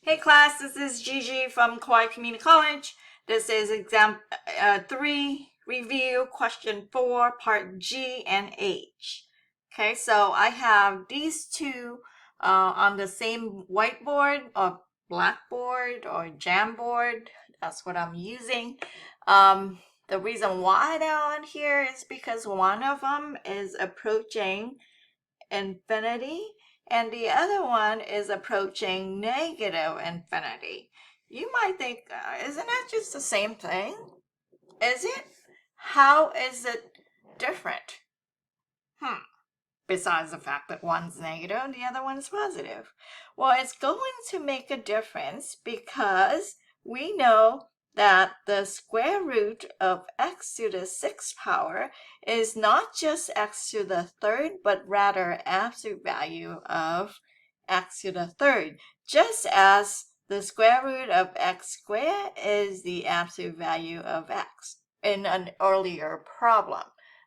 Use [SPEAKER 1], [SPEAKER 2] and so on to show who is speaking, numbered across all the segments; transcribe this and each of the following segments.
[SPEAKER 1] Hey class, this is Gigi from Kauai Community College. This is exam 3 review, question 4, part G and H. Okay, so I have these two on the same whiteboard or blackboard or Jamboard. That's what I'm using. The reason why they're on here is because one of them is approaching infinity and the other one is approaching negative infinity. You might think, isn't that just the same thing? Is it? How is it different? Besides the fact that one's negative and the other one's positive. Well, it's going to make a difference because we know that the square root of x to the 6th power is not just x to the 3rd, but rather absolute value of x to the 3rd, just as the square root of x squared is the absolute value of x in an earlier problem,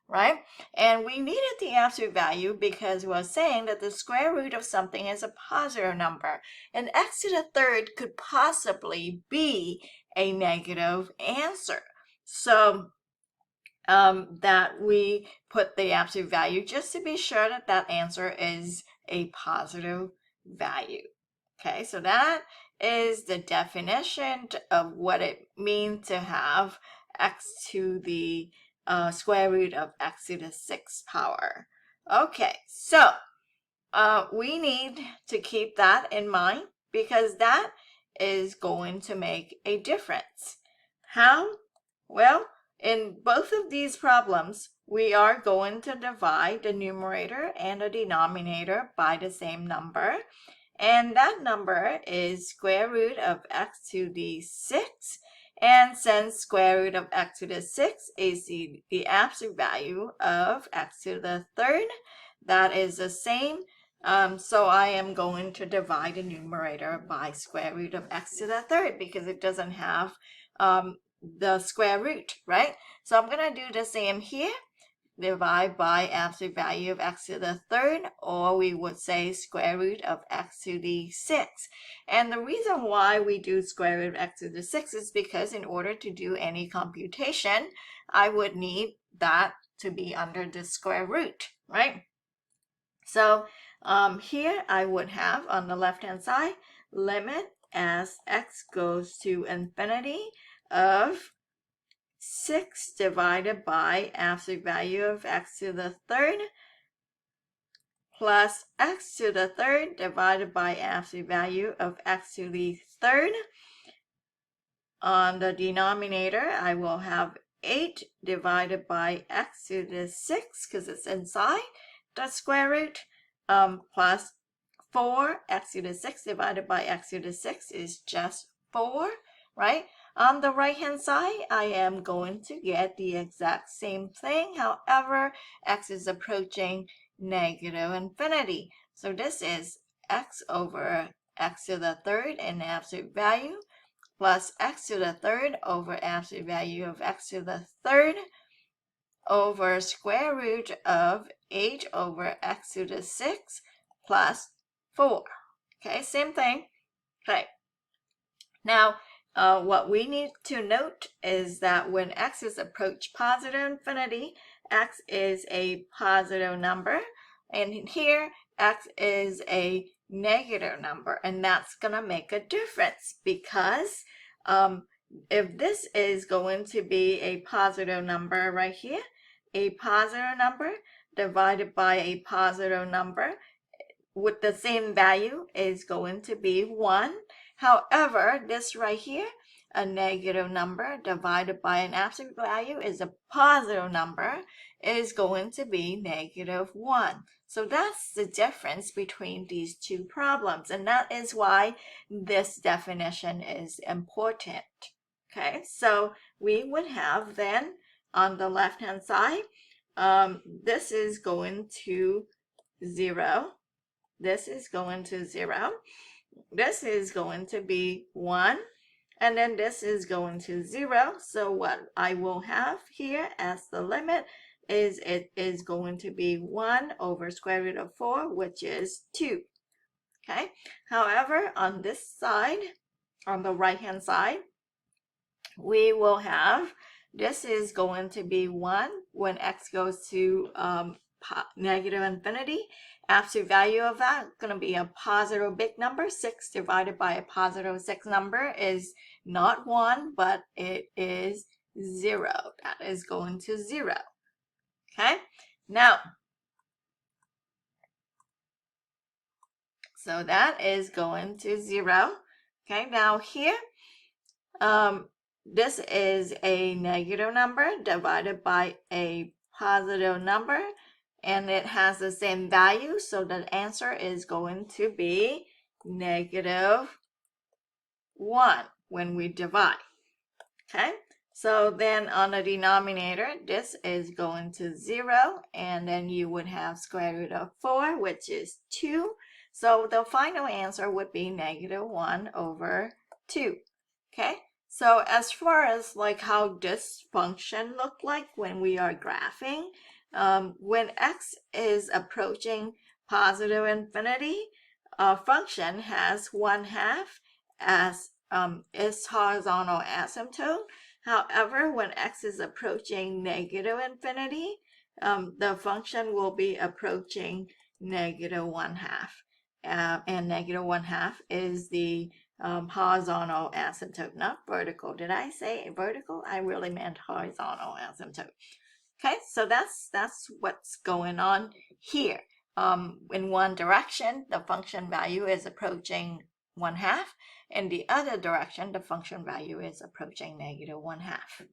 [SPEAKER 1] right? And we needed the absolute value because we're saying that the square root of something is a positive number, and x to the 3rd could possibly be a negative answer. So that we put the absolute value just to be sure that that answer is a positive value. Okay, so that is the definition of what it means to have x to the square root of x to the 6th power. Okay, so we need to keep that in mind because that is going to make a difference. How? Well, in both of these problems, we are going to divide the numerator and the denominator by the same number. And that number is square root of x to the 6th. And since square root of x to the 6th is the absolute value of x to the 3rd, that is the same. So I am going to divide the numerator by square root of x to the 3rd because it doesn't have the square root, right? So I'm going to do the same here. Divide by absolute value of x to the 3rd, or we would say square root of x to the 6th. And the reason why we do square root of x to the 6th is because in order to do any computation, I would need that to be under the square root, right? So here I would have on the left-hand side, limit as x goes to infinity of 6 divided by absolute value of x to the 3rd plus x to the 3rd divided by absolute value of x to the 3rd. On the denominator, I will have 8 divided by x to the 6th because it's inside the square root, plus 4 x to the 6th divided by x to the 6th is just 4, right? On the right-hand side, I am going to get the exact same thing. However, x is approaching negative infinity. So this is x over x to the 3rd in absolute value plus x to the 3rd over absolute value of x to the 3rd over square root of 8 over x to the 6th plus 4. Okay, same thing. Okay. Now, what we need to note is that when x is approach positive infinity, x is a positive number. And here, x is a negative number. And that's going to make a difference because if this is going to be a positive number right here, a positive number divided by a positive number with the same value is going to be 1. However, this right here, a negative number divided by an absolute value is a positive number, is going to be negative 1. So that's the difference between these two problems, and that is why this definition is important. Okay, so we would have then on the left-hand side, this is going to 0. This is going to 0. This is going to be 1. And then this is going to 0. So what I will have here as the limit is it is going to be 1 over square root of 4, which is 2. Okay, however, on this side, on the right hand side, we will have, this is going to be 1 when x goes to negative infinity. Absolute value of that is going to be a positive big number. 6 divided by a positive 6 number is not 1, but it is 0. That is going to 0. Okay, now, so that is going to 0. Okay, now here, this is a negative number divided by a positive number, and it has the same value, so the answer is going to be negative 1 when we divide. Okay, so then on the denominator, this is going to 0, and then you would have square root of 4, which is 2. So the final answer would be negative 1 over 2. Okay, so as far as like how this function look like when we are graphing, when x is approaching positive infinity, our function has 1/2 as its horizontal asymptote. However, when x is approaching negative infinity, the function will be approaching negative 1/2. And negative 1/2 is the horizontal asymptote, not vertical. Did I say vertical? I really meant horizontal asymptote. Okay, so that's what's going on here. In one direction, the function value is approaching 1/2. In the other direction, the function value is approaching negative 1/2.